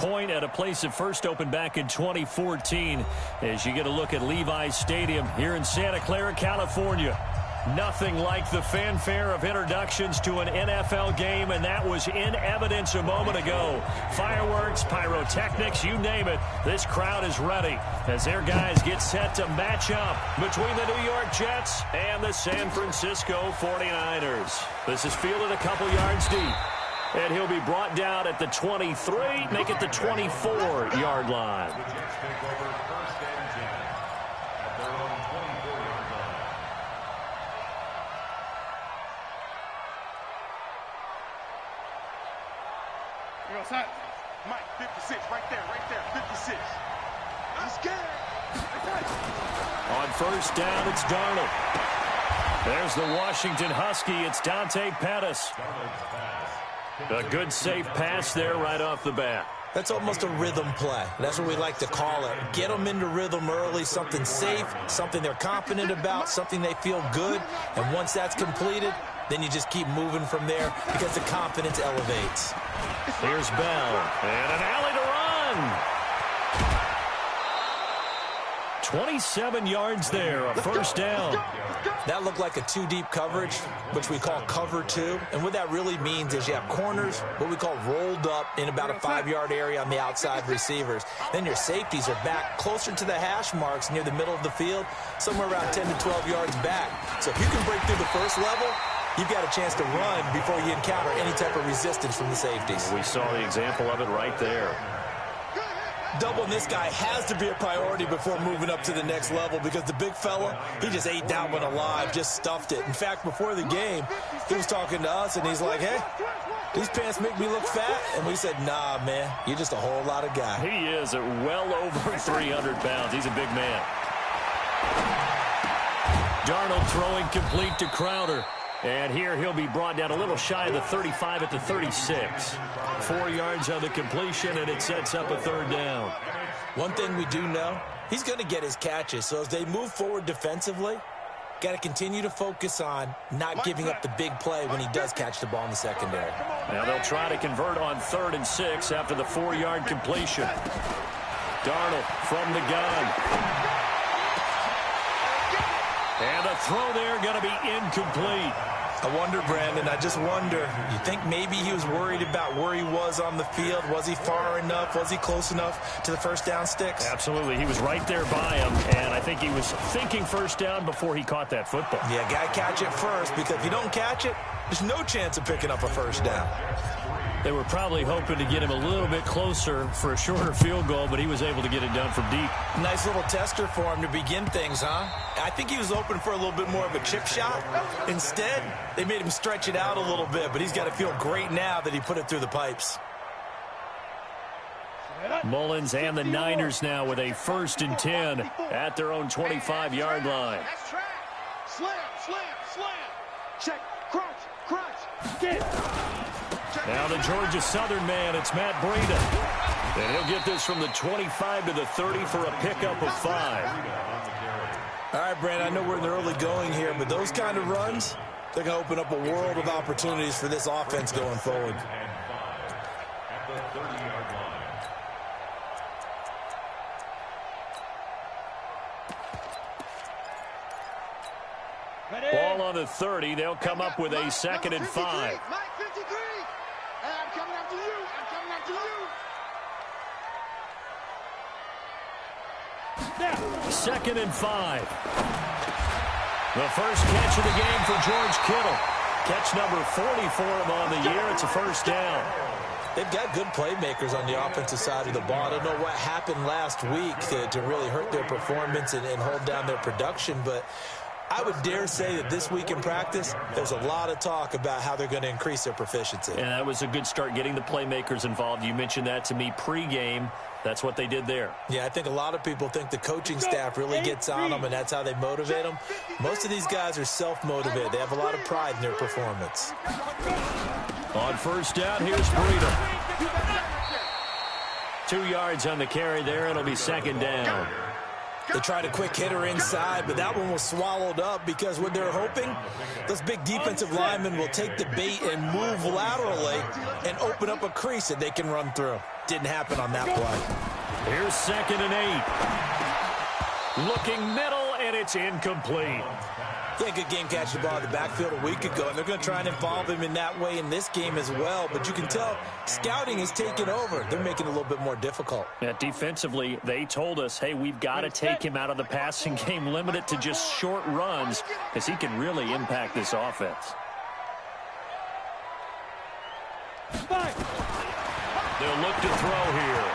point at a place that first opened back in 2014 as you get a look at Levi's Stadium here in Santa Clara, California. Nothing like the fanfare of introductions to an NFL game, and that was in evidence a moment ago. Fireworks, pyrotechnics, you name it. This crowd is ready as their guys get set to match up between the New York Jets and the San Francisco 49ers. This is fielded a couple yards deep, and he'll be brought down at the 23, make it the 24-yard line. Outside. Mike, 56, right there, 56. I'm scared. On first down, it's Darnold. There's the Washington Husky. It's Dante Pettis. A good, safe pass there right off the bat. That's almost a rhythm play. That's what we like to call it. Get them into rhythm early, something safe, something they're confident about, something they feel good. And once that's completed, then you just keep moving from there because the confidence elevates. Here's Bell, and an alley to run. 27 yards there, a first down. That looked like a two-deep coverage, which we call cover two. And what that really means is you have corners, what we call rolled up in about a 5-yard area on the outside receivers. Then your safeties are back closer to the hash marks near the middle of the field, somewhere around 10 to 12 yards back. So if you can break through the first level, you've got a chance to run before you encounter any type of resistance from the safeties. We saw the example of it right there. Doubling this guy has to be a priority before moving up to the next level because the big fella, he just ate that one alive, just stuffed it. In fact, before the game, he was talking to us, and he's like, hey, these pants make me look fat. And we said, nah, man, you're just a whole lot of guy. He is at well over 300 pounds. He's a big man. Darnold throwing complete to Crowder. And here he'll be brought down a little shy of the 35 at the 36. 4 yards on the completion, and it sets up a third down. One thing we do know, he's going to get his catches. So as they move forward defensively, got to continue to focus on not giving up the big play when he does catch the ball in the secondary. Now they'll try to convert on 3rd and 6 after the 4-yard completion. Darnold from the gun. And the throw there going to be incomplete. I wonder, Brandon, I just wonder, you think maybe he was worried about where he was on the field? Was he far enough? Was he close enough to the first down sticks? Absolutely. He was right there by him, and I think he was thinking first down before he caught that football. Yeah, got to catch it first, because if you don't catch it, there's no chance of picking up a first down. They were probably hoping to get him a little bit closer for a shorter field goal, but he was able to get it done from deep. Nice little tester for him to begin things, huh? I think he was open for a little bit more of a chip shot. Instead, they made him stretch it out a little bit, but he's got to feel great now that he put it through the pipes. Mullins and the Niners now with a 1st and 10 at their own 25-yard line. Slam, slam, slam. Check, crunch, get. Now the Georgia Southern man, it's Matt Breida. And he'll get this from the 25 to the 30 for a pickup of 5. All right, Brandon, I know we're in the early going here, but those kind of runs, they're going to open up a world of opportunities for this offense going forward. Ball on the 30. They'll come up with a 2nd and 5. I'm coming after you. I'm coming after you. 2nd and 5. The first catch of the game for George Kittle. Catch number 40 for him on the year. It's a first down. They've got good playmakers on the offensive side of the ball. I don't know what happened last week to really hurt their performance and hold down their production, but I would dare say that this week in practice, there's a lot of talk about how they're going to increase their proficiency. And that was a good start, getting the playmakers involved. You mentioned that to me pregame. That's what they did there. Yeah, I think a lot of people think the coaching staff really gets on them, and that's how they motivate them. Most of these guys are self-motivated. They have a lot of pride in their performance. On first down, here's Breida. 2 yards on the carry there. It'll be 2nd down. They tried a quick hitter inside, but that one was swallowed up because what they're hoping, those big defensive linemen will take the bait and move laterally and open up a crease that they can run through. Didn't happen on that play. Here's 2nd and 8. Looking middle, and it's incomplete. Yeah, good game catching the ball in the backfield a week ago, and they're going to try and involve him in that way in this game as well. But you can tell scouting is taking over. They're making it a little bit more difficult. Yeah, defensively, they told us, hey, we've got to take him out of the passing game, limit it to just short runs, because he can really impact this offense. They'll look to throw here.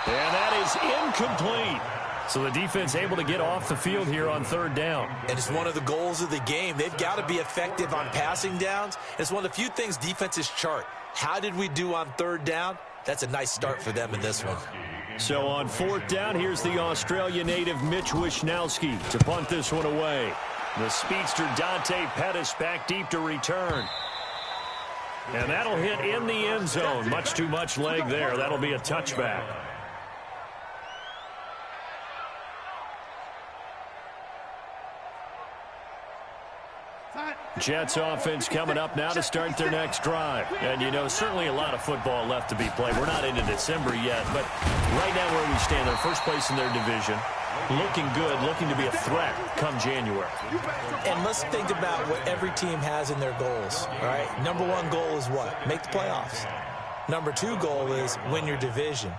And that is incomplete. So the defense able to get off the field here on 3rd down. And it's one of the goals of the game. They've got to be effective on passing downs. It's one of the few things defenses chart. How did we do on 3rd down? That's a nice start for them in this one. So on 4th down, here's the Australia native Mitch Wishnowski to punt this one away. The speedster Dante Pettis back deep to return. And that'll hit in the end zone. Much too much leg there. That'll be a touchback. Jets offense coming up now to start their next drive. And, you know, certainly a lot of football left to be played. We're not into December yet, but right now where we stand, they're first place in their division. Looking good, looking to be a threat come January. And let's think about what every team has in their goals, all right? Number 1 goal is what? Make the playoffs. Number 2 goal is win your division.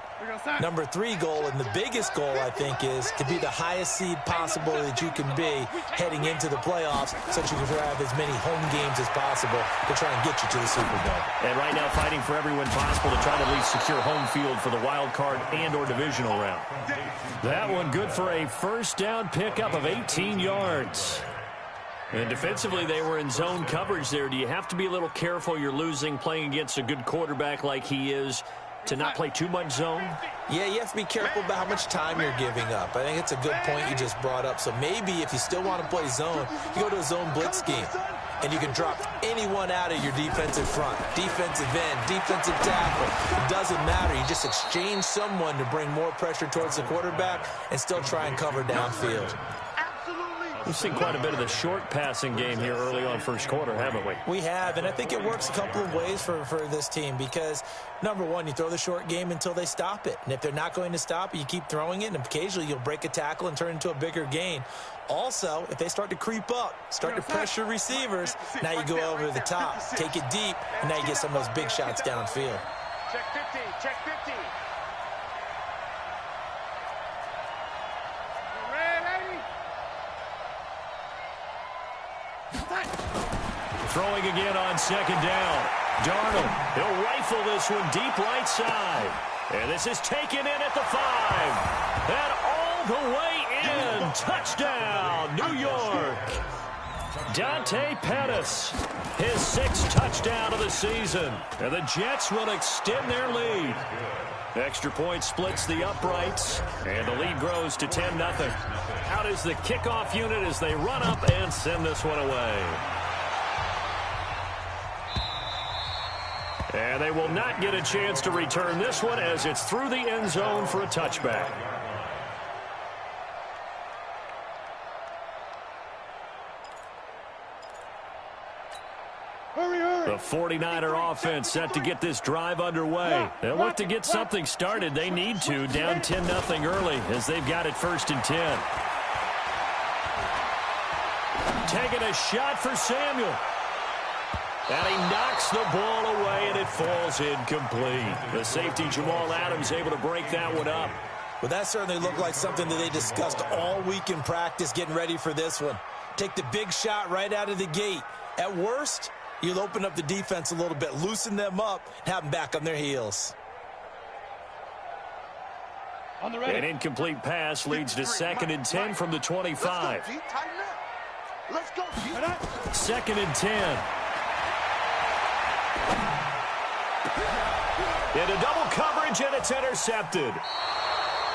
Number 3 goal, and the biggest goal, I think, is to be the highest seed possible that you can be heading into the playoffs so that you can have as many home games as possible to try and get you to the Super Bowl. And right now fighting for every win possible to try to at least secure home field for the wild card and or divisional round. That one good for a 1st down pickup of 18 yards. And defensively, they were in zone coverage there. Do you have to be a little careful? You're losing playing against a good quarterback like he is, to not play too much zone? Yeah, you have to be careful about how much time you're giving up. I think it's a good point you just brought up. So maybe if you still want to play zone, you go to a zone blitz scheme. And you can drop anyone out of your defensive front. Defensive end, defensive tackle. It doesn't matter. You just exchange someone to bring more pressure towards the quarterback and still try and cover downfield. We've seen quite a bit of the short passing game here early on 1st quarter, haven't we? We have, and I think it works a couple of ways for this team because, number 1, you throw the short game until they stop it. And if they're not going to stop it, you keep throwing it, and occasionally you'll break a tackle and turn it into a bigger gain. Also, if they start to creep up, start to pressure receivers, now you go over the top, take it deep, and now you get some of those big shots downfield. Check 15, check 15. Throwing again on 2nd down. Darnold, he'll rifle this one deep right side. And this is taken in at the 5. And all the way in. Touchdown, New York. Dante Pettis, his 6th touchdown of the season. And the Jets will extend their lead. Extra point splits the uprights. And the lead grows to 10-0. Out is the kickoff unit as they run up and send this one away. And they will not get a chance to return this one as it's through the end zone for a touchback. The 49er offense set to get this drive underway. They'll look to get something started. They need to, down 10-0 early as they've got it 1st and 10. Taking a shot for Samuel. And he knocks the ball away, and it falls incomplete. The safety, Jamal Adams, able to break that one up. Well, that certainly looked like something that they discussed all week in practice, getting ready for this one. Take the big shot right out of the gate. At worst, you'll open up the defense a little bit, loosen them up, and have them back on their heels. An incomplete pass leads to 2nd and 10 from the 25. Let's go, 2nd and 10. Into double coverage, and it's intercepted.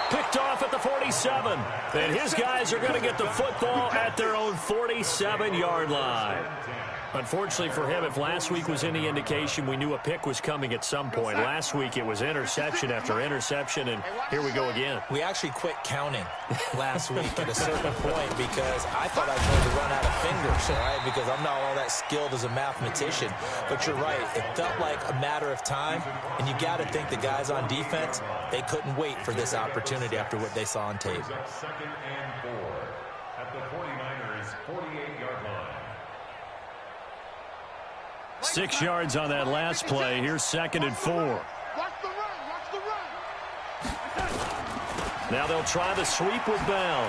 Picked off at the 47. And his guys are going to get the football at their own 47-yard line. Unfortunately for him, if last week was any indication, we knew a pick was coming at some point. Last week it was interception after interception, and here we go again. We actually quit counting last week at a certain point because I thought I was going to run out of fingers, all right, because I'm not all that skilled as a mathematician. But you're right. It felt like a matter of time, and you got to think the guys on defense, they couldn't wait for this opportunity after what they saw on tape. 2nd and 4 at the 49ers 48-yard line. 6 yards on that last play. Here's 2nd and 4. Watch the run. Watch the run. Now they'll try the sweep with Bell.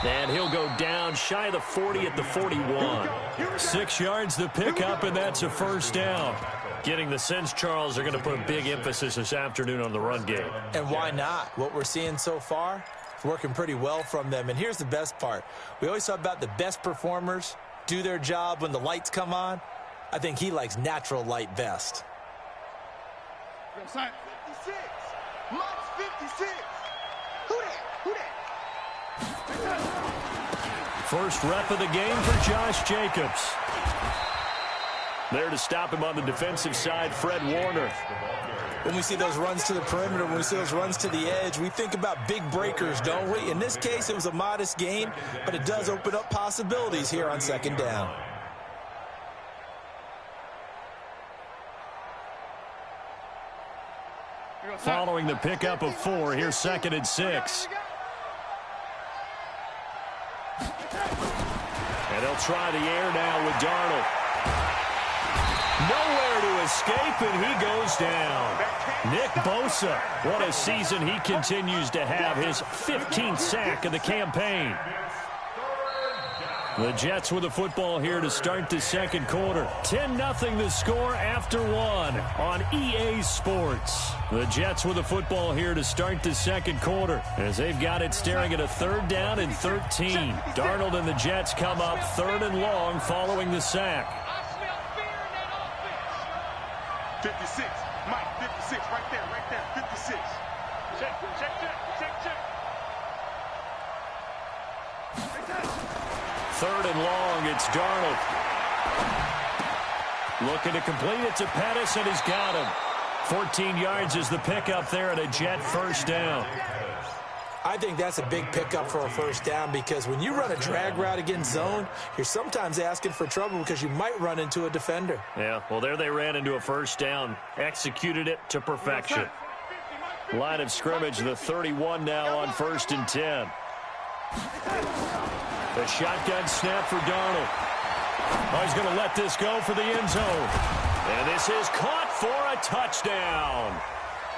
And he'll go down shy of the 40 at the 41. 6 yards the pickup, and that's a first down. Getting the sense, Charles, they're going to put a big emphasis this afternoon on the run game. And why not? What we're seeing so far is working pretty well from them. And here's the best part. We always talk about the best performers do their job when the lights come on. I think he likes natural light best. 56. Mike's 56. Who that? First rep of the game for Josh Jacobs. There to stop him on the defensive side, Fred Warner. When we see those runs to the perimeter, when we see those runs to the edge, we think about big breakers, don't we? In this case, it was a modest gain, but it does open up possibilities here on 2nd down. Following the pickup of 4, here's 2nd and 6. And they'll try the air now with Darnold. Nowhere to escape, and he goes down. Nick Bosa, what a season he continues to have, his 15th sack of the campaign. The Jets with the football here to start the 2nd quarter. 10-0 the score after 1 on EA Sports. The Jets with the football here to start the 2nd quarter as they've got it staring at a 3rd down and 13. Darnold and the Jets come up 3rd and long following the sack. 56. Mike, 56. Right there. 56. Check. 3rd and long, it's Darnold. Looking to complete it to Pettis, and he's got him. 14 yards is the pickup there at a Jet first down. I think that's a big pickup for a first down because when you run a drag route against zone, you're sometimes asking for trouble because you might run into a defender. Yeah, well, there they ran into a first down. Executed it to perfection. Line of scrimmage, the 31 now on 1st and 10. The shotgun snap for Darnold. Oh, he's going to let this go for the end zone. And this is caught for a touchdown.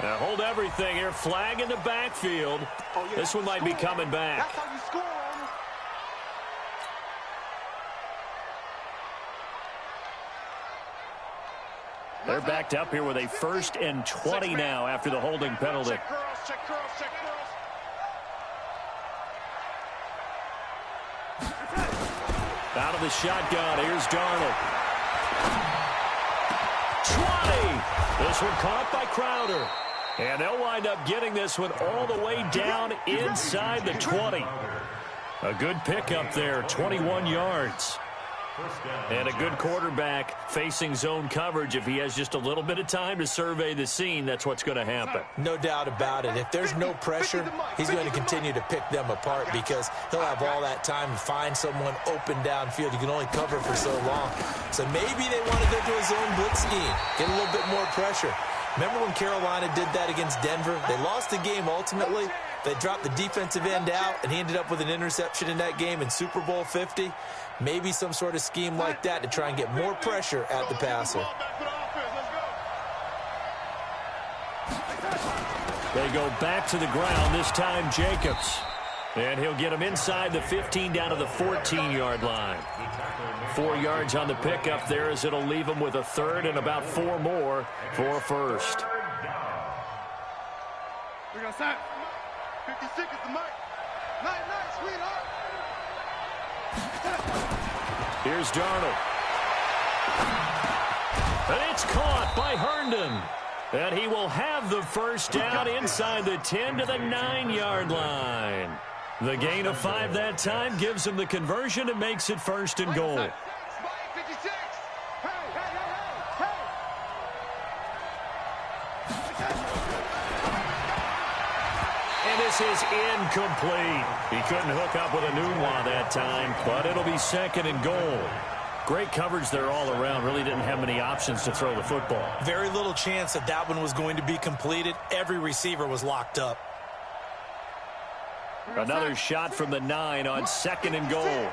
Now hold everything here. Flag in the backfield. This one might be coming back. That's how you score on it. They're backed up here with a 1st and 20 now after the holding penalty. Check curls. Out of the shotgun, here's Darnold. 20! This one caught by Crowder. And they'll wind up getting this one all the way down inside the 20. A good pickup there, 21 yards. And a good quarterback facing zone coverage. If he has just a little bit of time to survey the scene, that's what's going to happen. No doubt about it. If there's no pressure, he's going to continue to pick them apart because he'll have all that time to find someone open downfield. You can only cover for so long. So maybe they want to go to a zone blitz scheme, get a little bit more pressure. Remember when Carolina did that against Denver? They lost the game ultimately. They dropped the defensive end out, and he ended up with an interception in that game in Super Bowl 50. Maybe some sort of scheme like that to try and get more pressure at the passer. They go back to the ground, this time Jacobs. And he'll get him inside the 15 down to the 14-yard line. 4 yards on the pickup there as it'll leave him with a 3rd and about 4 more for a first. We got set. 56 is the mic. Night, sweetheart. Here's Darnold. And it's caught by Herndon. And he will have the first down inside the 10 to the 9-yard line. The gain of 5 that time gives him the conversion and makes it 1st and goal. this is incomplete. He couldn't hook up with a Nunwa that time, but it'll be second and goal. Great coverage there all around. Really didn't have many options to throw the football. Very little chance that that one was going to be completed. Every receiver was locked up. Another shot from the 9 on second and goal.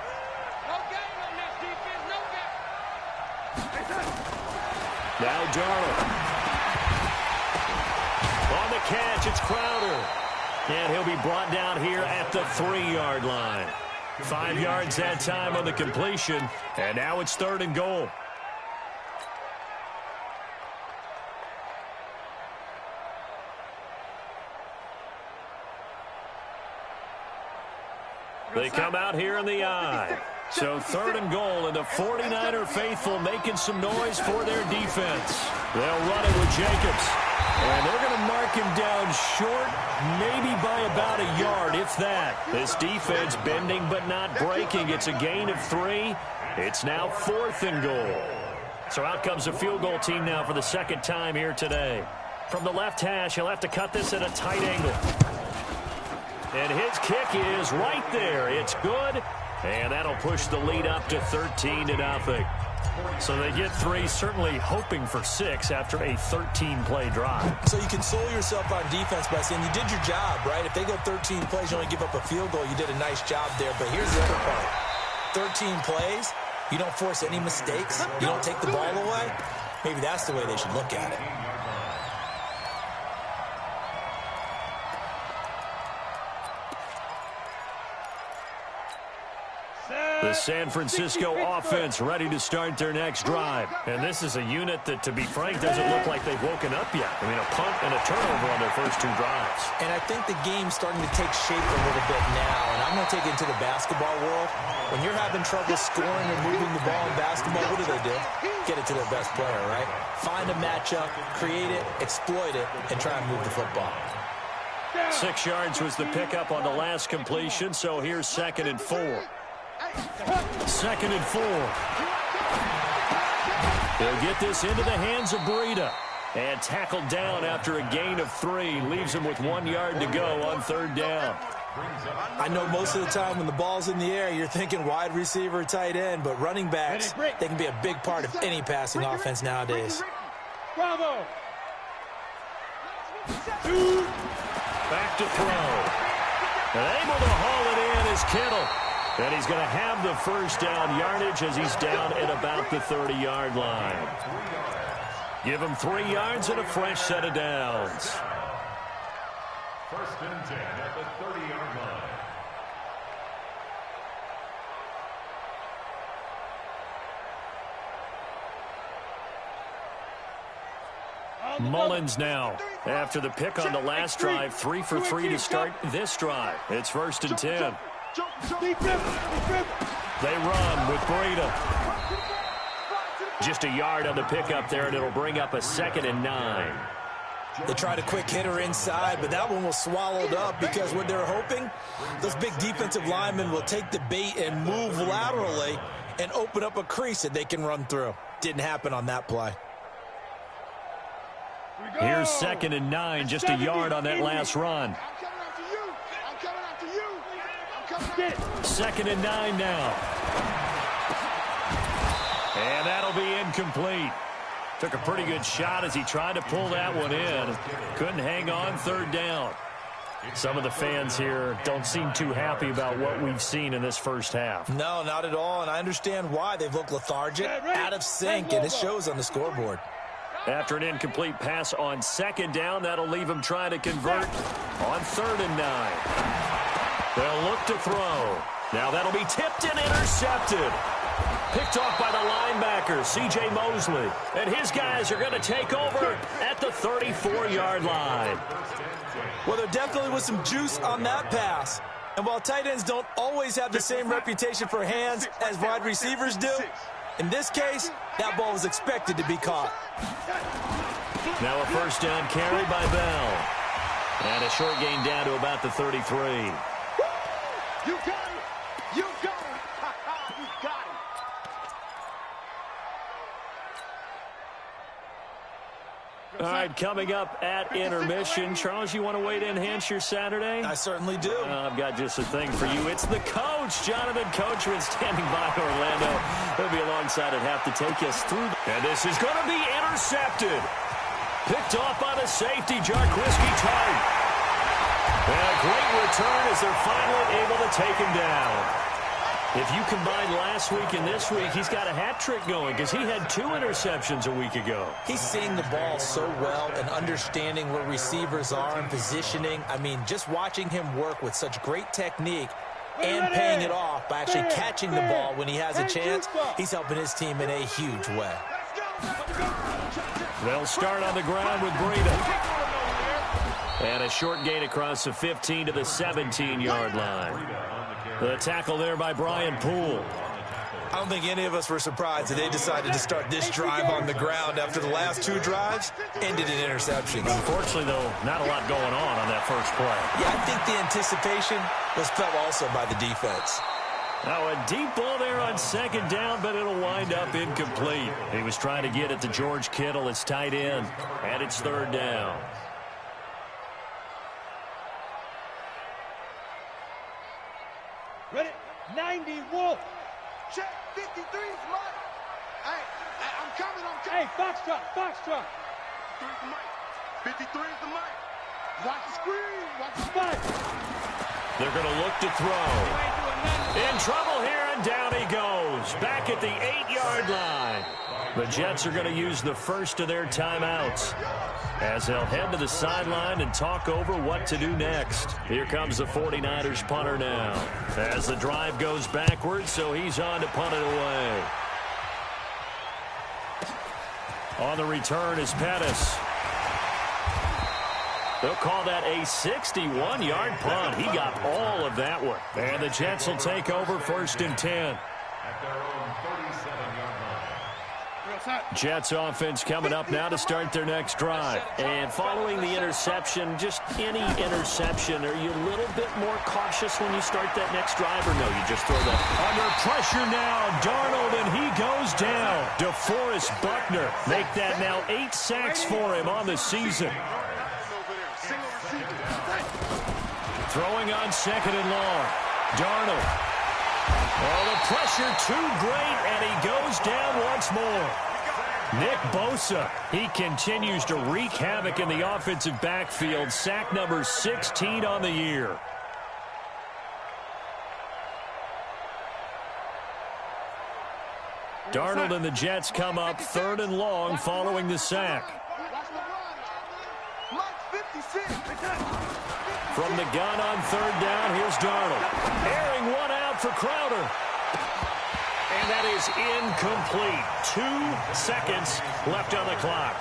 Now Darnold. On the catch, it's Crowder. And he'll be brought down here at the 3-yard line. 5 yards that time on the completion, and now it's third and goal. They come out here in the I. So third and goal, and the 49er faithful making some noise for their defense. They'll run it with Jacobs. And they're going to mark him down short, maybe by about a yard, if that. This defense bending but not breaking. It's a gain of 3. It's now fourth and goal. So out comes a field goal team now for the second time here today. From the left hash, he'll have to cut this at a tight angle. And his kick is right there. It's good. And that'll push the lead up to 13-0. So they get 3, certainly hoping for 6 after a 13-play drive. So you console yourself on defense by saying you did your job, right? If they go 13 plays, you only give up a field goal, you did a nice job there. But here's the other part. 13 plays, you don't force any mistakes, you don't take the ball away. Maybe that's the way they should look at it. The San Francisco offense ready to start their next drive. And this is a unit that, to be frank, doesn't look like they've woken up yet. I mean, a punt and a turnover on their first 2 drives. And I think the game's starting to take shape a little bit now. And I'm going to take it into the basketball world. When you're having trouble scoring or moving the ball in basketball, what do? Get it to their best player, right? Find a matchup, create it, exploit it, and try and move the football. 6 yards was the pickup on the last completion, so here's second and 4. Second and 4. They'll get this into the hands of Breida. And tackled down after a gain of 3. Leaves him with 1 yard to go on third down. I know most of the time when the ball's in the air, you're thinking wide receiver, tight end, but running backs, they can be a big part of any passing offense nowadays. Bravo. Back to throw. And able to haul it in is Kittle. And he's going to have the first down yardage as he's down at about the 30-yard line. Give him 3 yards and a fresh set of downs. First and 10 at the 30-yard line. Mullins now, after the pick on the last drive, 3 for 3 to start this drive. It's first and 10. They run with Breida. Just a yard on the pickup there, and it'll bring up a second and 9. They tried a quick hitter inside, but that one was swallowed up because what they're hoping, those big defensive linemen will take the bait and move laterally and open up a crease that they can run through. Didn't happen on that play. Here's second and 9, just a yard on that last run. Second and 9 now. And that'll be incomplete. Took a pretty good shot as he tried to pull that one in. Couldn't hang on third down. Some of the fans here don't seem too happy about what we've seen in this first half. No, not at all, and I understand why. They've looked lethargic, out of sync, and it shows on the scoreboard. After an incomplete pass on second down, that'll leave him trying to convert on third and 9. They'll look to throw. Now that'll be tipped and intercepted. Picked off by the linebacker, C.J. Mosley. And his guys are going to take over at the 34-yard line. Well, there definitely was some juice on that pass. And while tight ends don't always have the same reputation for hands as wide receivers do, in this case, that ball was expected to be caught. Now a first down carry by Bell. And a short gain down to about the 33. You got it! You got it! You got it! All right, coming up at intermission. Charles, you want to wait to enhance your Saturday? I certainly do. I've got just a thing for you. It's the coach, Jonathan Coachman, standing by Orlando. He'll be alongside at half to take us through. And this is going to be intercepted. Picked off by the safety, Jarquiski Tart. And a great return as they're finally able to take him down. If you combine last week and this week, he's got a hat trick going because he had 2 interceptions a week ago. He's seeing the ball so well and understanding where receivers are and positioning. I mean, just watching him work with such great technique and paying it off by actually catching the ball when he has a chance, he's helping his team in a huge way. They'll start on the ground with Breida. And a short gain across the 15 to the 17-yard line. The tackle there by Brian Poole. I don't think any of us were surprised that they decided to start this drive on the ground after the last 2 drives ended in interceptions. Unfortunately, though, not a lot going on that first play. Yeah, I think the anticipation was felt also by the defense. Now a deep ball there on second down, but it'll wind up incomplete. He was trying to get it to George Kittle, his tight end, and it's third down. Ready? 90 Wolf. Check 53 is mine. Hey, I'm coming. Hey, Foxtrot. 53 is the mic. 53 is the mic. Watch the screen. Watch the Fight. They're going to look to throw. In trouble here, and down he goes. Back at the 8-yard line. The Jets are going to use the first of their timeouts as they'll head to the sideline and talk over what to do next. Here comes the 49ers punter now as the drive goes backwards, so he's on to punt it away. On the return is Pettis. They'll call that a 61-yard punt. He got all of that one. And the Jets will take over 1st and 10. At their own 37-yard line. Jets offense coming up now to start their next drive. And following the interception, just any interception, are you a little bit more cautious when you start that next drive, or no, you just throw that? Under pressure now, Darnold, and he goes down. DeForest Buckner make that now 8 sacks for him on the season. Throwing on second and long. Darnold. Oh, the pressure too great, and he goes down once more. Nick Bosa, he continues to wreak havoc in the offensive backfield. Sack number 16 on the year. Darnold and the Jets come up 3rd and long following the sack. From the gun on 3rd down, here's Darnold. Airing one out for Crowder. And that is incomplete. 2 seconds left on the clock.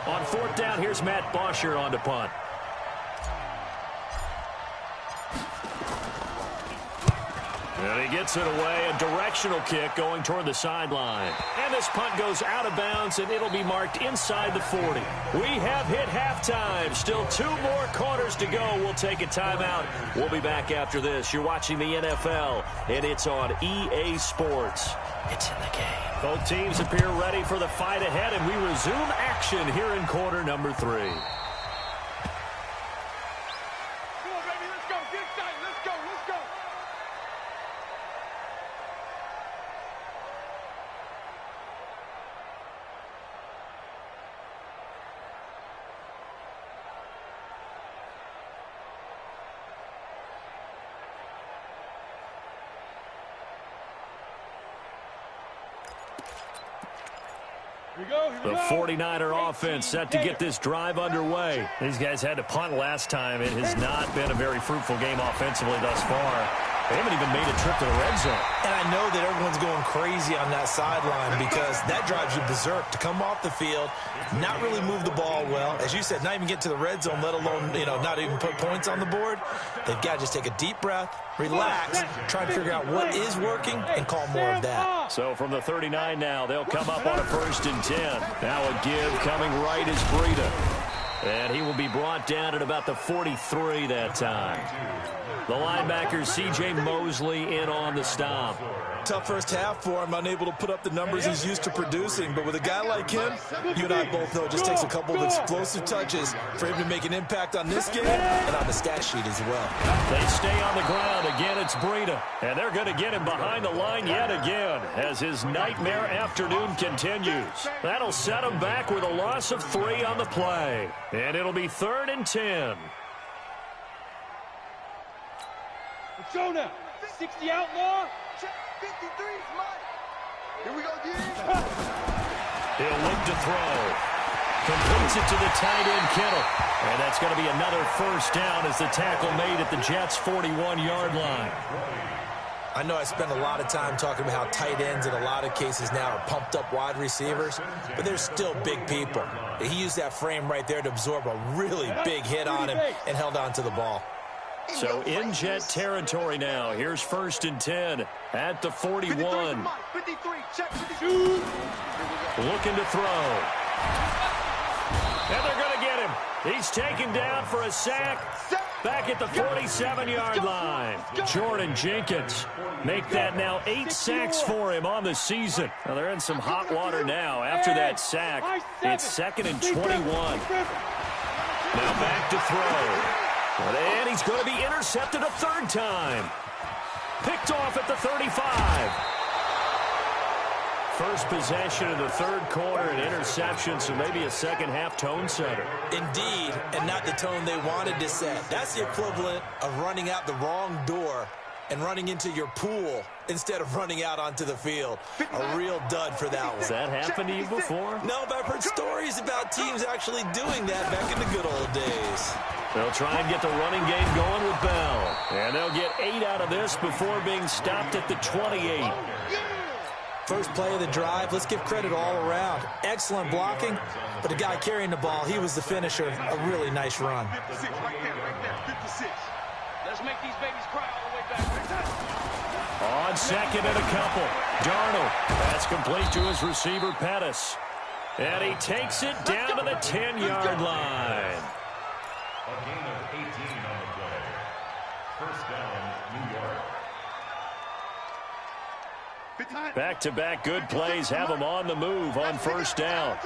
On 4th down, here's Matt Bosher on to punt. And he gets it away, a directional kick going toward the sideline. And this punt goes out of bounds, and it'll be marked inside the 40. We have hit halftime. Still 2 more quarters to go. We'll take a timeout. We'll be back after this. You're watching the NFL, and it's on EA Sports. It's in the game. Both teams appear ready for the fight ahead, and we resume action here in quarter number 3. The 49er offense set to get this drive underway. These guys had to punt last time. It has not been a very fruitful game offensively thus far. They haven't even made a trip to the red zone. And I know that everyone's going crazy on that sideline because that drives you berserk to come off the field, not really move the ball well. As you said, not even get to the red zone, let alone, not even put points on the board. They've got to just take a deep breath, relax, try and figure out what is working and call more of that. So from the 39 now, they'll come up on a 1st and 10. Now a give coming right is Breida. And he will be brought down at about the 43 that time. The linebacker C.J. Mosley in on the stop. Tough first half for him, unable to put up the numbers he's used to producing. But with a guy like him, you and I both know it just takes a couple of explosive touches for him to make an impact on this game and on the stat sheet as well. They stay on the ground. Again, it's Breida. And they're going to get him behind the line yet again as his nightmare afternoon continues. That'll set him back with a loss of 3 on the play. And it'll be 3rd and 10. Let's go now. 60 outlaw. 53 is mine. Here we go, D. He'll look to throw. Completes it to the tight end, Kittle. And that's going to be another first down as the tackle made at the Jets' 41-yard line. I know I spend a lot of time talking about how tight ends in a lot of cases now are pumped up wide receivers, but they're still big people. He used that frame right there to absorb a really big hit on him and held on to the ball. So in Jet territory now. Here's 1st and 10 at the 41. 53, check 52. Looking to throw. And they're going to get him. He's taken down for a sack back at the 47-yard line. Jordan Jenkins make that now 8 sacks for him on the season. Now they're in some hot water now after that sack. It's 2nd and 21. Now back to throw. And he's going to be intercepted a 3rd time. Picked off at the 35. First possession of the 3rd quarter, an interception, so maybe a second-half tone setter. Indeed, and not the tone they wanted to set. That's the equivalent of running out the wrong door and running into your pool instead of running out onto the field. A real dud for that one. Has that happened to you before? No, but I've heard stories about teams actually doing that back in the good old days. They'll try and get the running game going with Bell. And they'll get 8 out of this before being stopped at the 28. First play of the drive, let's give credit all around. Excellent blocking, but the guy carrying the ball, he was the finisher. A really nice run. 56, right there, 56. Let's make these babies cry all the way back. On 2nd and a couple. Darnold. That's complete to his receiver, Pettis. And he takes it down to the 10-yard line. A gain of 18 on the play. First down, New York. Back-to-back good plays have him on the move on 1st down.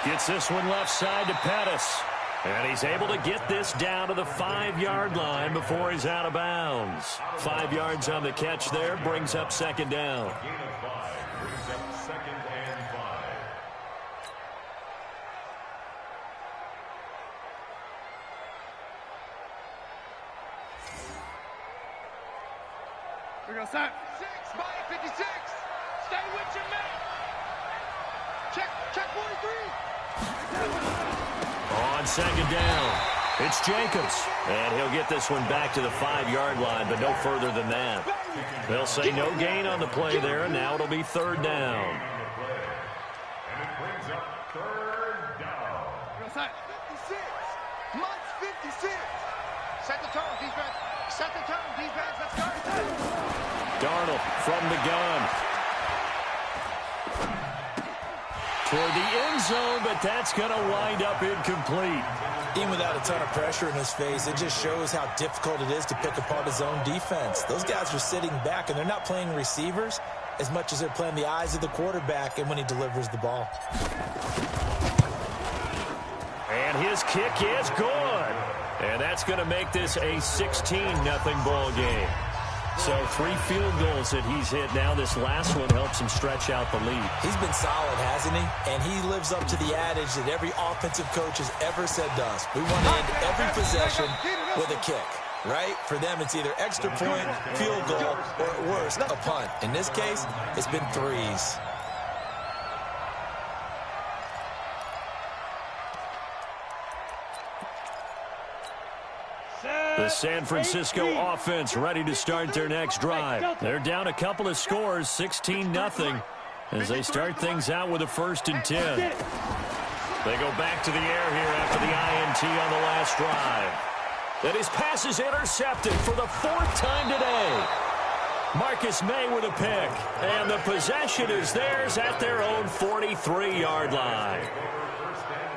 Gets this one left side to Pettis. And he's able to get this down to the 5-yard line before he's out of bounds. 5 yards on the catch there, brings up 2nd down. Gain of 5 brings up 2nd and 5. We go, Sam. 6, body 56. Stay with your man. Check 43. On 2nd down, it's Jacobs. And he'll get this one back to the 5-yard line, but no further than that. They'll say no gain on the play there, and now it'll be 3rd down. And it brings up 3rd down. We go, Sam. 56. Mike's 56. Set the tone, defense. Set the tone, defense. Let's go. Darnold from the gun. Toward the end zone, but that's going to wind up incomplete. Even without a ton of pressure in his face, it just shows how difficult it is to pick apart his own defense. Those guys are sitting back, and they're not playing receivers as much as they're playing the eyes of the quarterback and when he delivers the ball. And his kick is good. And that's going to make this a 16-0 ball game. So 3 field goals that he's hit now. This last one helps him stretch out the lead. He's been solid, hasn't he? And he lives up to the adage that every offensive coach has ever said to us. We want to end every possession with a kick, right? For them, it's either extra point, field goal, or at worst, a punt. In this case, it's been 3s. The San Francisco offense ready to start their next drive. They're down a couple of scores, 16-0, as they start things out with a 1st and 10. They go back to the air here after the INT on the last drive. And his pass is intercepted for the 4th time today. Marcus May with a pick, and the possession is theirs at their own 43-yard line.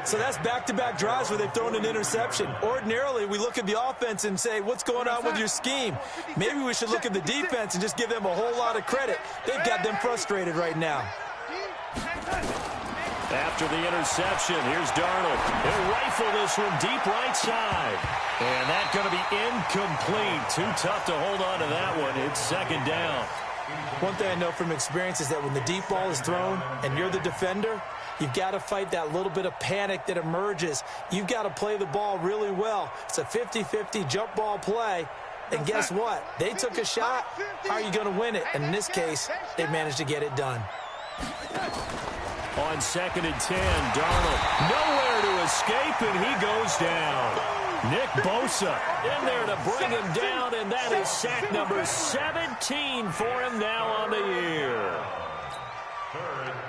So that's back-to-back drives where they've thrown an interception. Ordinarily, we look at the offense and say, what's going on with your scheme? Maybe we should look at the defense and just give them a whole lot of credit. They've got them frustrated right now. After the interception, here's Darnold. He'll rifle this one deep right side. And that's going to be incomplete. Too tough to hold on to that one. It's second down. One thing I know from experience is that when the deep ball is thrown and you're the defender, you've got to fight that little bit of panic that emerges. You've got to play the ball really well. It's a 50-50 jump ball play. And guess what? They took a shot. How are you going to win it? And in this case, they managed to get it done. On 2nd and 10, Darnold nowhere to escape, and he goes down. Nick Bosa in there to bring him down, and that is sack number 17 for him now on the year.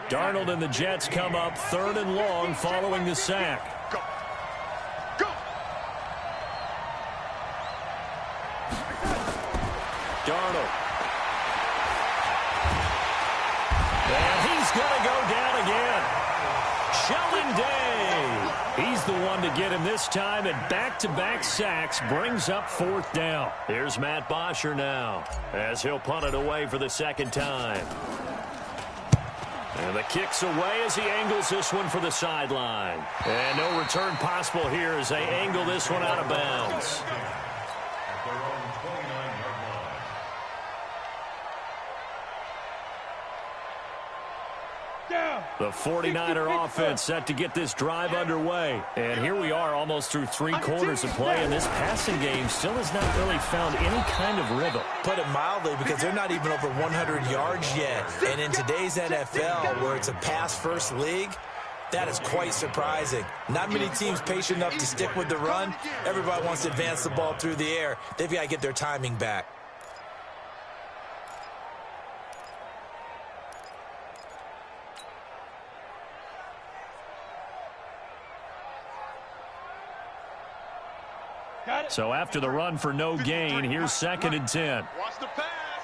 Darnold and the Jets come up 3rd and long following the sack. Go. Darnold. And he's going to go down again. Sheldon Day. He's the one to get him this time, and back-to-back sacks brings up 4th down. Here's Matt Bosher now as he'll punt it away for the second time. And the kick's away as he angles this one for the sideline. And no return possible here as they angle this one out of bounds. The 49er offense set to get this drive underway. And here we are almost through 3 quarters of play, and this passing game still has not really found any kind of rhythm. Put it mildly, because they're not even over 100 yards yet. And in today's NFL, where it's a pass-first league, that is quite surprising. Not many teams patient enough to stick with the run. Everybody wants to advance the ball through the air. They've got to get their timing back. So after the run for no gain, here's 2nd and 10. Watch the pass.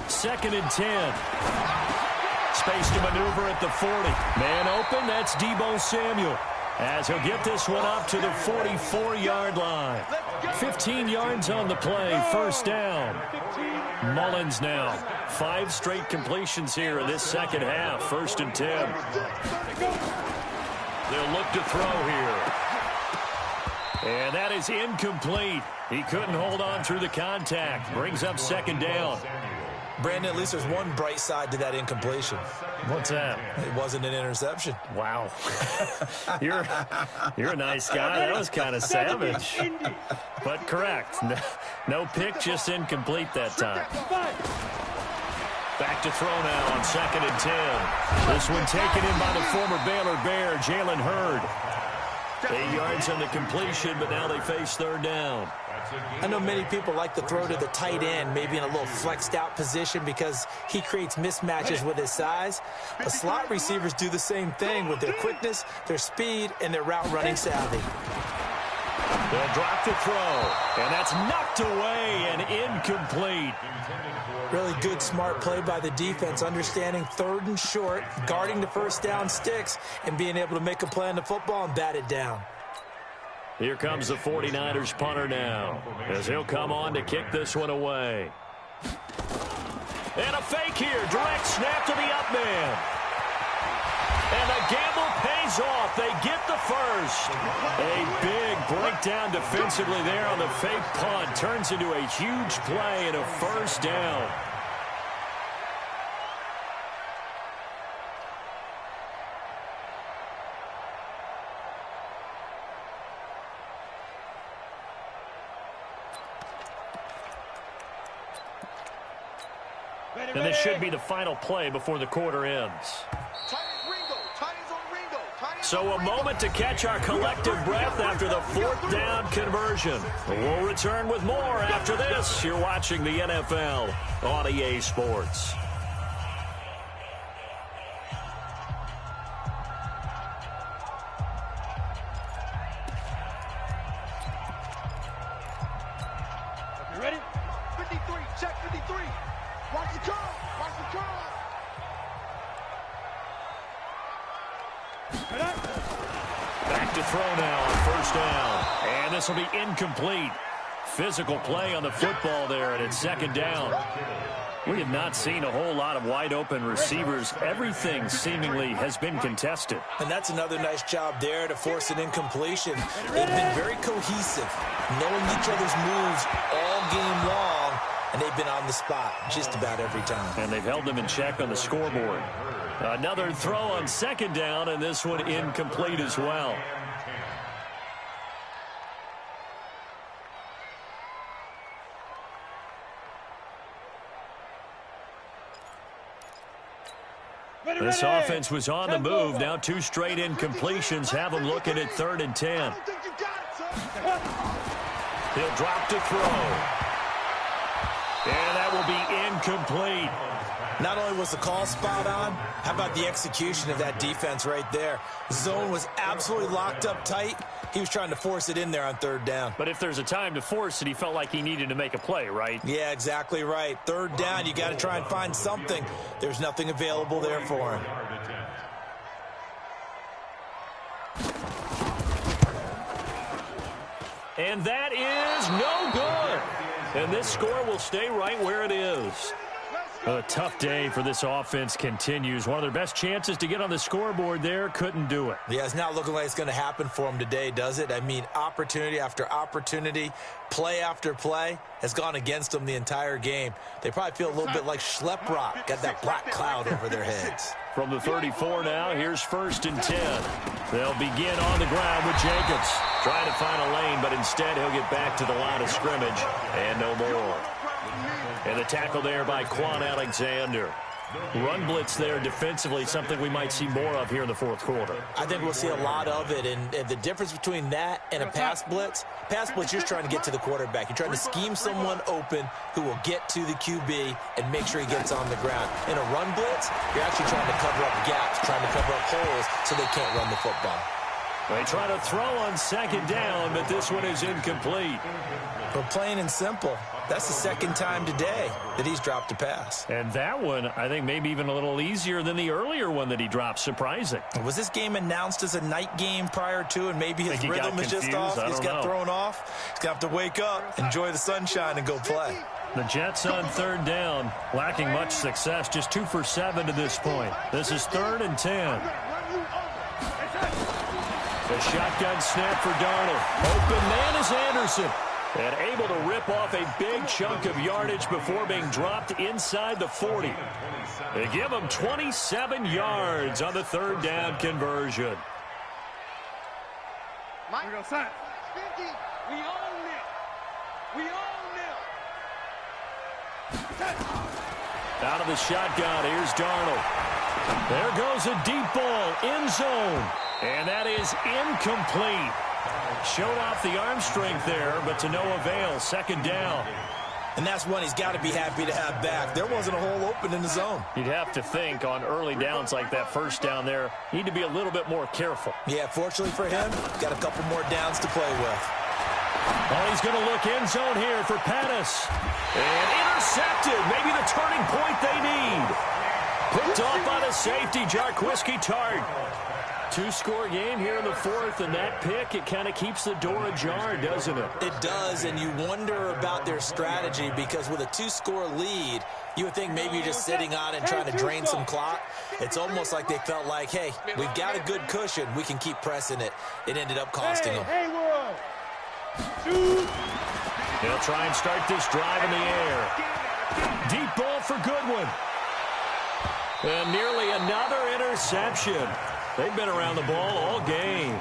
2nd and 10. Space to maneuver at the 40. Man open, that's Deebo Samuel. As he'll get this one up to the 44-yard line. 15 yards on the play, 1st down. Mullins now. 5 straight completions here in this second half. 1st and 10. They'll look to throw here. And that is incomplete. He couldn't hold on through the contact. Brings up 2nd down. Brandon, at least there's one bright side to that incompletion. What's that? It wasn't an interception. Wow. You're a nice guy. That was kind of savage. But correct. No pick, just incomplete that time. Back to throw now on 2nd and 10. This one taken in by the former Baylor Bear, Jalen Hurd. 8 yards on the completion, but now they face 3rd down. I know many people like to throw to the tight end, maybe in a little flexed out position because he creates mismatches with his size. But slot receivers do the same thing with their quickness, their speed, and their route running savvy. They'll drop the throw, and that's knocked away and incomplete. Really good, smart play by the defense, understanding 3rd and short, guarding the 1st down sticks, and being able to make a play on the football and bat it down. Here comes the 49ers punter now, as he'll come on to kick this one away. And a fake here, direct snap to the up man. And the gamble pays off. They get the 1st. A big breakdown defensively there on the fake punt. Turns into a huge play and a 1st down. And this should be the final play before the quarter ends. So a moment to catch our collective breath after the 4th down conversion. We'll return with more after this. You're watching the NFL on EA Sports. You ready? 53, check 53. Watch the curl. Watch the curl. Back to throw now on first down. And this will be incomplete. Physical play on the football there, and it's second down. We have not seen a whole lot of wide-open receivers. Everything seemingly has been contested. And that's another nice job there to force an incompletion. They've been very cohesive, knowing each other's moves all game long, and they've been on the spot just about every time. And they've held them in check on the scoreboard. Another throw on second down, and this one incomplete as well. This offense was on the move. Now 2 straight incompletions have them looking at 3rd and 10. He'll drop to throw. And that will be incomplete. Not only was the call spot on, how about the execution of that defense right there? The zone was absolutely locked up tight. He was trying to force it in there on 3rd down. But if there's a time to force it, he felt like he needed to make a play, right? Yeah, exactly right. 3rd down, you got to try and find something. There's nothing available there for him. And that is no good. And this score will stay right where it is. A tough day for this offense continues. One of their best chances to get on the scoreboard there, couldn't do it. Yeah, it's not looking like it's going to happen for them today, does it? I mean, opportunity after opportunity, play after play has gone against them the entire game. They probably feel a little bit like Schlep Rock, got that black cloud over their heads. From the 34 now, here's 1st and 10. They'll begin on the ground with Jacobs. Trying to find a lane, but instead he'll get back to the line of scrimmage and no more. And the tackle there by Quan Alexander. Run blitz there defensively, something we might see more of here in the 4th quarter. I think we'll see a lot of it, and the difference between that and a pass blitz, you're just trying to get to the quarterback. You're trying to scheme someone open who will get to the QB and make sure he gets on the ground. In a run blitz, you're actually trying to cover up gaps, trying to cover up holes so they can't run the football. They try to throw on 2nd down, but this one is incomplete. But plain and simple, that's the 2nd time today that he's dropped a pass. And that one, I think, maybe even a little easier than the earlier one that he dropped. Surprising. Was this game announced as a night game prior to, and maybe his rhythm is just off? He's got thrown off. He's going to have to wake up, enjoy the sunshine, and go play. The Jets on 3rd down, lacking much success, just 2 for 7 to this point. This is 3rd and 10. The shotgun snap for Darnold. Open man is Anderson. And able to rip off a big chunk of yardage before being dropped inside the 40. They give him 27 yards on the 3rd down conversion. Mike, we own it. We own it. Out of the shotgun, here's Darnold. There goes a deep ball, end zone. And that is incomplete. Showed off the arm strength there, but to no avail. 2nd down. And that's one he's got to be happy to have back. There wasn't a hole open in the zone. You'd have to think on early downs like that 1st down there, need to be a little bit more careful. Yeah, fortunately for him, got a couple more downs to play with. Oh, he's going to look end zone here for Pettis. And intercepted. Maybe the turning point they need. Picked off by the safety, Jarquiski Tart. 2-score game here in the 4th, and that pick, it kind of keeps the door ajar, doesn't it? It does, and you wonder about their strategy because with a 2-score lead, you would think maybe you're just sitting on it and trying to drain some clock. It's almost like they felt like, hey, we've got a good cushion. We can keep pressing it. It ended up costing them. They'll try and start this drive in the air. Deep ball for Goodwin. And nearly another interception. They've been around the ball all game.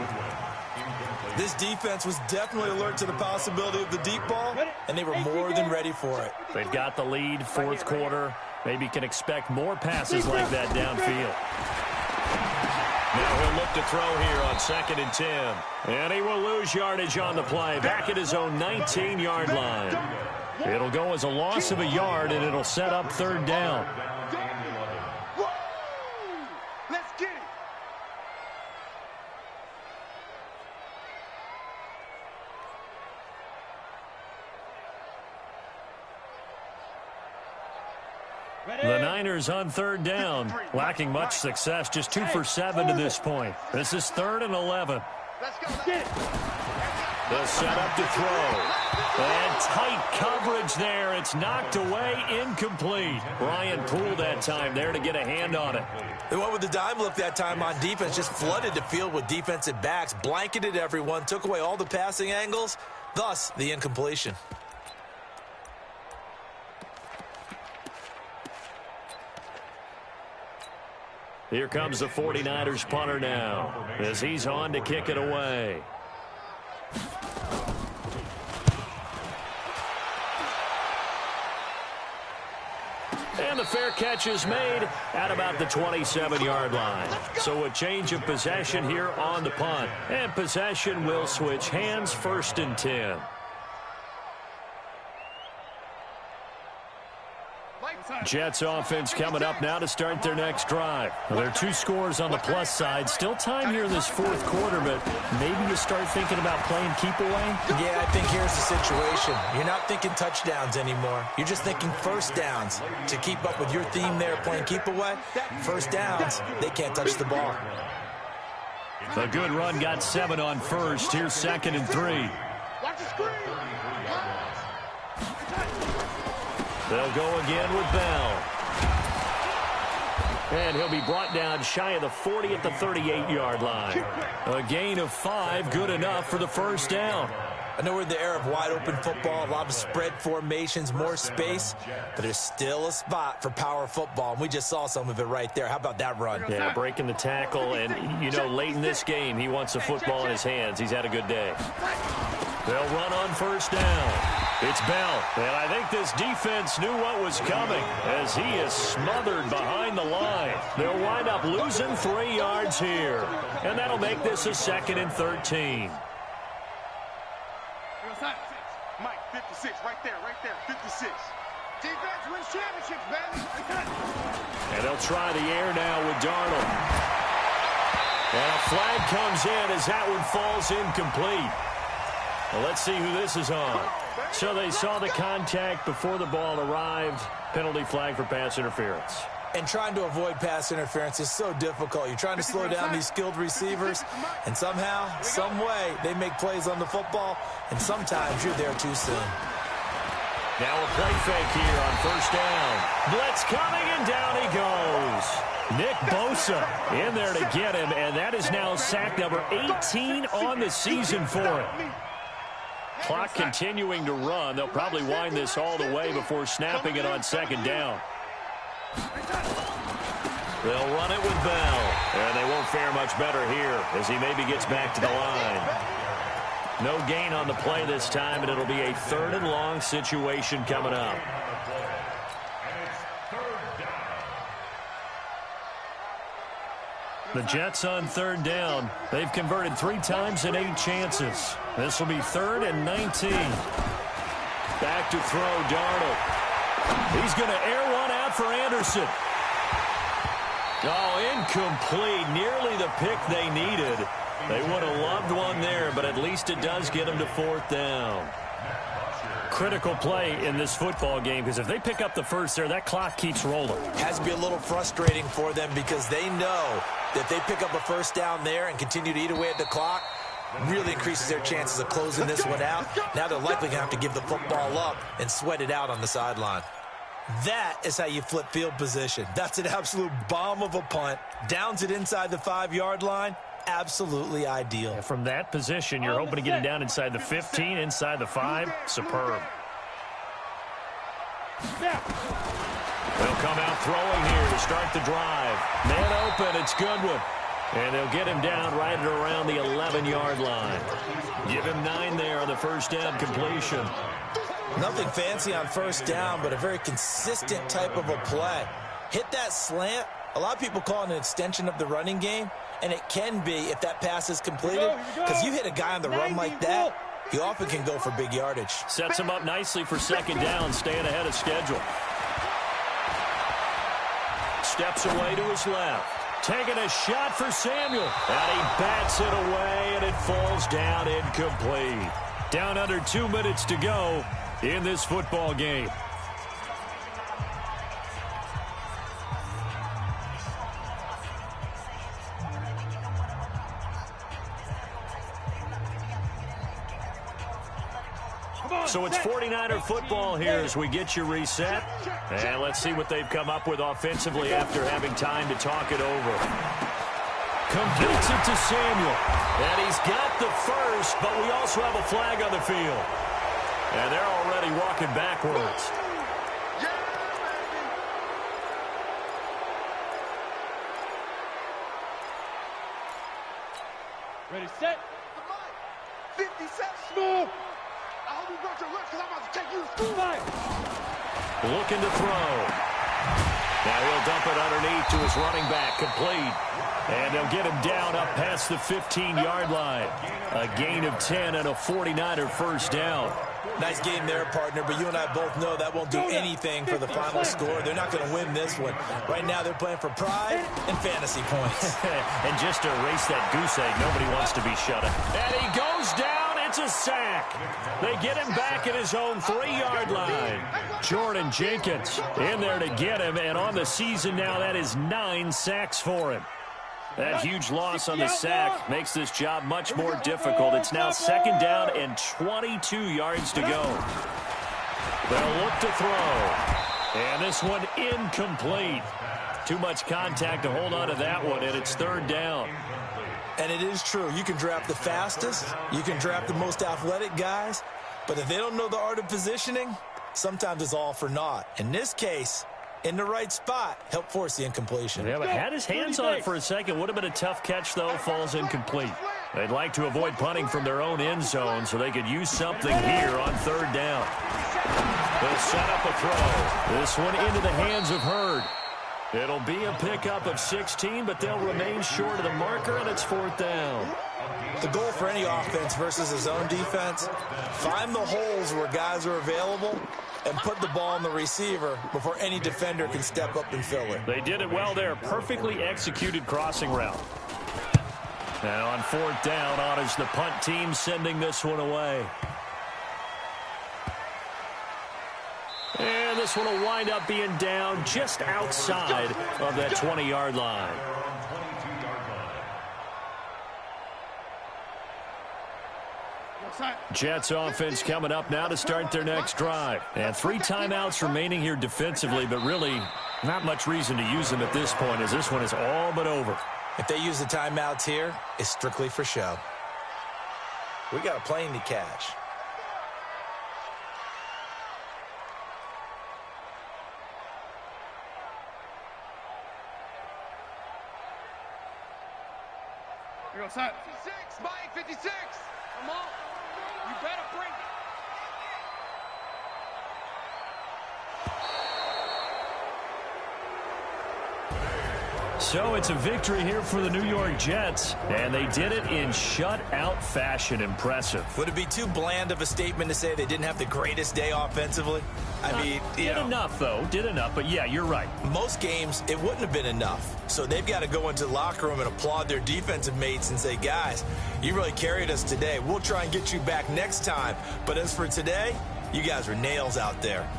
This defense was definitely alert to the possibility of the deep ball, and they were more than ready for it. They've got the lead, 4th quarter. Maybe can expect more passes like that downfield. Now he'll look to throw here on 2nd and 10. And he will lose yardage on the play, back at his own 19-yard line. It'll go as a loss of a yard, and it'll set up 3rd down. Let's get it. The Niners on third down. Lacking much success, just 2 for 7 to this point. This is 3rd and 11. They'll set up to throw. And tight coverage there. It's knocked away, incomplete. Ryan Poole that time there to get a hand on it. They went with the dime look that time on defense, just flooded the field with defensive backs, blanketed everyone, took away all the passing angles, thus the incompletion. Here comes the 49ers punter now as he's on to kick it away. And the fair catch is made at about the 27-yard line. So a change of possession here on the punt. And possession will switch hands, 1st and 10. Jets offense coming up now to start their next drive. Well, there are 2 scores on the plus side. Still time here in this 4th quarter, but maybe you start thinking about playing keep away? Yeah, I think here's the situation. You're not thinking touchdowns anymore. You're just thinking 1st downs. To keep up with your theme there, playing keep away, 1st downs, they can't touch the ball. A good run got 7 on 1st. Here's 2nd and 3. Watch the screen. They'll go again with Bell. And he'll be brought down shy of the 40 at the 38-yard line. A gain of 5, good enough for the 1st down. I know we're in the era of wide-open football, a lot of spread formations, more space, but there's still a spot for power football, and we just saw some of it right there. How about that run? Yeah, breaking the tackle, and, you know, late in this game, he wants the football in his hands. He's had a good day. They'll run on 1st down. It's Bell, and I think this defense knew what was coming as he is smothered behind the line. They'll wind up losing 3 yards here, and that'll make this a 2nd and 13. Mike, 56, right there, 56. Defense wins championships, baby. And they'll try the air now with Darnold. And a flag comes in as that one falls incomplete. Well, let's see who this is on. So they saw the contact before the ball arrived. Penalty flag for pass interference. And trying to avoid pass interference is so difficult. You're trying to slow down these skilled receivers, and somehow, some way, they make plays on the football, and sometimes you're there too soon. Now a play fake here on 1st down. Blitz coming, and down he goes. Nick Bosa in there to get him, and that is now sack number 18 on the season for him. Clock continuing to run. They'll probably wind this all the way before snapping it on 2nd down. They'll run it with Bell, and they won't fare much better here as he maybe gets back to the line. No gain on the play this time, and it'll be a 3rd and long situation coming up. The Jets on 3rd down. They've converted 3 times in 8 chances. This will be 3rd and 19. Back to throw, Darnold. He's going to air one out for Anderson. Oh, incomplete. Nearly the pick they needed. They would have loved one there, but at least it does get them to 4th down. Critical play in this football game, because if they pick up the 1st there, that clock keeps rolling. Has to be a little frustrating for them because they know that they pick up a 1st down there and continue to eat away at the clock, really increases their chances of closing this one out. Now they're likely going to have to give the football up and sweat it out on the sideline. That is how you flip field position. That's an absolute bomb of a punt. Downs it inside the 5-yard line. Absolutely ideal. Yeah, from that position, you're hoping to get it down inside the 15, inside the 5. Superb. They'll come out throwing here to start the drive. Man open, it's Goodwin. And they'll get him down right at around the 11-yard line. Give him 9 there on the 1st down completion. Nothing fancy on 1st down, but a very consistent type of a play. Hit that slant. A lot of people call it an extension of the running game, and it can be if that pass is completed, because you hit a guy on the run like that, you often can go for big yardage. Sets him up nicely for 2nd down, staying ahead of schedule. Steps away to his left. Taking a shot for Samuel. And he bats it away, and it falls down incomplete. Down under 2 minutes to go in this football game. So it's 49er football here as we get you reset. And let's see what they've come up with offensively after having time to talk it over. Completes it to Samuel. And he's got the first, but we also have a flag on the field. And they're already walking backwards. Ready, set. 57. Move. I hope you brought your lips because I'm about to take you to school. Fire. Looking to throw. Now he'll dump it underneath to his running back. Complete. And they'll get him down up past the 15-yard line. A gain of 10 and a 49er first down. Nice game there, partner, but you and I both know that won't do anything for the final score. They're not going to win this one. Right now they're playing for pride and fantasy points. And just to erase that goose egg, nobody wants to be shut up. And he goes down. It's a sack. They get him back at his own 3-yard line. Jordan Jenkins in there to get him, and on the season now, that is 9 sacks for him. That huge loss on the sack makes this job much more difficult. It's now 2nd down and 22 yards to go. They'll look to throw. And this one incomplete. Too much contact to hold on to that one, and it's 3rd down. And it is true. You can draft the fastest. You can draft the most athletic guys. But if they don't know the art of positioning, sometimes it's all for naught. In this case, in the right spot, help force the incompletion. Yeah, but had his hands on it for a second. Would have been a tough catch, though. Falls incomplete. They'd like to avoid punting from their own end zone so they could use something here on 3rd down. They'll set up a throw. This one into the hands of Hurd. It'll be a pickup of 16, but they'll remain short of the marker, and it's 4th down. The goal for any offense versus a zone defense, find the holes where guys are available and put the ball on the receiver before any defender can step up and fill it. They did it well there. Perfectly executed crossing route. Now on 4th down, on is the punt team sending this one away. And this one will wind up being down just outside of that 20-yard line. Jets offense coming up now to start their next drive. And 3 timeouts remaining here defensively, but really not much reason to use them at this point as this one is all but over. If they use the timeouts here, it's strictly for show. We got a plane to catch. Here goes set. 56. Mike, 56. Come on. You better bring it. So it's a victory here for the New York Jets, and they did it in shutout fashion. Impressive. Would it be too bland of a statement to say they didn't have the greatest day offensively? I mean, did enough, though. Did enough, but yeah, you're right. Most games, it wouldn't have been enough. So they've got to go into the locker room and applaud their defensive mates and say, guys, you really carried us today. We'll try and get you back next time. But as for today, you guys were nails out there.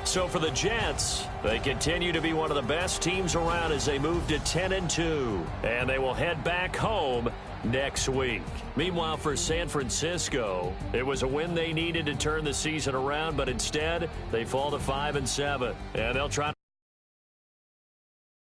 So for the Jets, they continue to be one of the best teams around as they move to 10-2. And they will head back home next week. Meanwhile, for San Francisco, it was a win they needed to turn the season around, but instead they fall to 5-7. And they'll try